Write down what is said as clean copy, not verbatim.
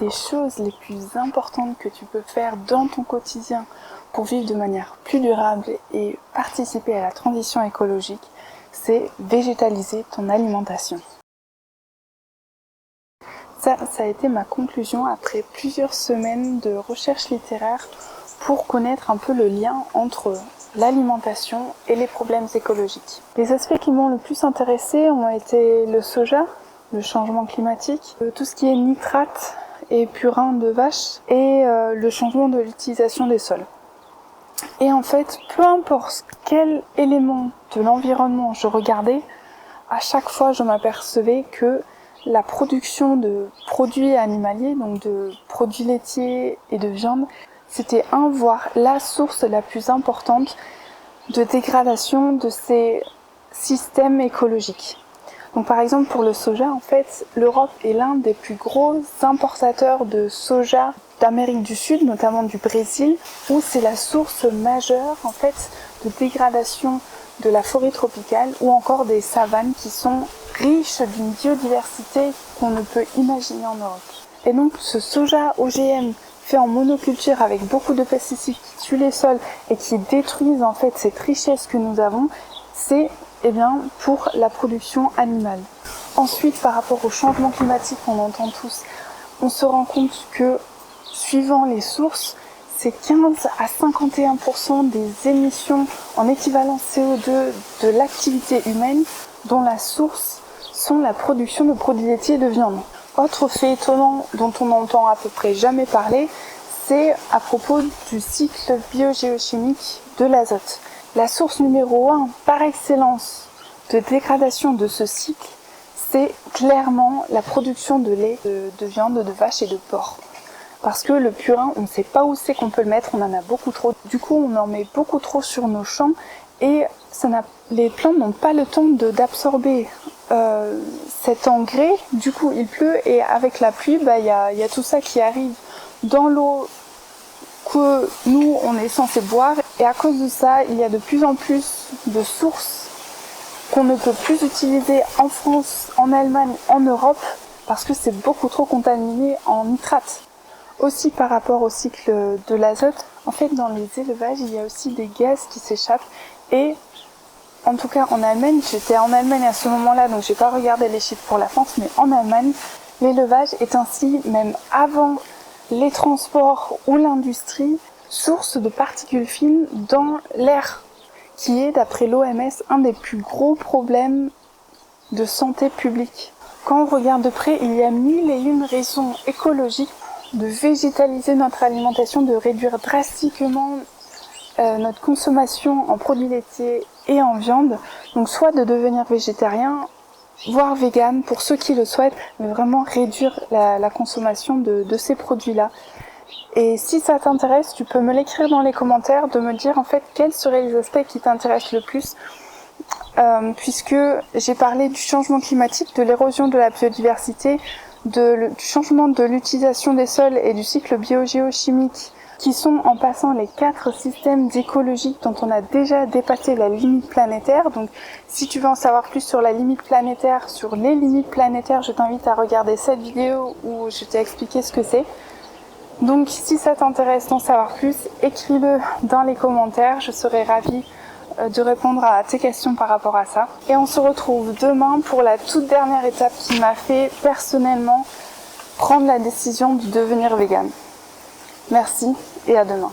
des choses les plus importantes que tu peux faire dans ton quotidien pour vivre de manière plus durable et participer à la transition écologique, c'est végétaliser ton alimentation. Ça a été ma conclusion après plusieurs semaines de recherche littéraire pour connaître un peu le lien entre l'alimentation et les problèmes écologiques. Les aspects qui m'ont le plus intéressé ont été le soja, le changement climatique, tout ce qui est nitrate et purin de vache et le changement de l'utilisation des sols. Et en fait, peu importe quel élément de l'environnement je regardais, à chaque fois je m'apercevais que la production de produits animaliers, donc de produits laitiers et de viande, c'était voire la source la plus importante de dégradation de ces systèmes écologiques. Donc par exemple pour le soja, en fait, l'Europe est l'un des plus gros importateurs de soja d'Amérique du Sud, notamment du Brésil, où c'est la source majeure en fait de dégradation de la forêt tropicale ou encore des savanes qui sont riches d'une biodiversité qu'on ne peut imaginer en Europe. Et donc ce soja OGM fait en monoculture avec beaucoup de pesticides qui tuent les sols et qui détruisent en fait cette richesse que nous avons, c'est pour la production animale. Ensuite, par rapport au changement climatique qu'on entend tous, on se rend compte que, suivant les sources, c'est 15 à 51% des émissions en équivalent CO2 de l'activité humaine dont la source sont la production de produits laitiers et de viande. Autre fait étonnant dont on n'entend à peu près jamais parler, c'est à propos du cycle biogéochimique de l'azote. La source numéro 1 par excellence de dégradation de ce cycle, c'est clairement la production de lait, de viande, de vache et de porc. Parce que le purin, on ne sait pas où c'est qu'on peut le mettre, on en a beaucoup trop. Du coup, on en met beaucoup trop sur nos champs et les plantes n'ont pas le temps d'absorber cet engrais. Du coup, il pleut et avec la pluie, y a tout ça qui arrive dans l'eau que nous, on est censé boire. Et à cause de ça, il y a de plus en plus de sources qu'on ne peut plus utiliser en France, en Allemagne, en Europe, parce que c'est beaucoup trop contaminé en nitrate. Aussi par rapport au cycle de l'azote, en fait dans les élevages, il y a aussi des gaz qui s'échappent et en tout cas en Allemagne, j'étais en Allemagne à ce moment-là, donc j'ai pas regardé les chiffres pour la France, mais en Allemagne, l'élevage est ainsi, même avant les transports ou l'industrie, source de particules fines dans l'air, qui est, d'après l'OMS, un des plus gros problèmes de santé publique. Quand on regarde de près, il y a 1001 raisons écologiques de végétaliser notre alimentation, de réduire drastiquement notre consommation en produits laitiers et en viande. Donc soit de devenir végétarien, voire vegan pour ceux qui le souhaitent, mais vraiment réduire la consommation de ces produits-là. Et si ça t'intéresse, tu peux me l'écrire dans les commentaires, de me dire en fait quels seraient les aspects qui t'intéressent le plus, puisque j'ai parlé du changement climatique, de l'érosion de la biodiversité, du changement de l'utilisation des sols et du cycle biogéochimique, qui sont en passant les 4 systèmes écologiques dont on a déjà dépassé la limite planétaire. Donc si tu veux en savoir plus sur la limite planétaire, sur les limites planétaires, je t'invite à regarder cette vidéo où je t'ai expliqué ce que c'est. Donc si ça t'intéresse d'en savoir plus, écris-le dans les commentaires, je serai ravie de répondre à tes questions par rapport à ça. Et on se retrouve demain pour la toute dernière étape qui m'a fait personnellement prendre la décision de devenir végane. Merci et à demain.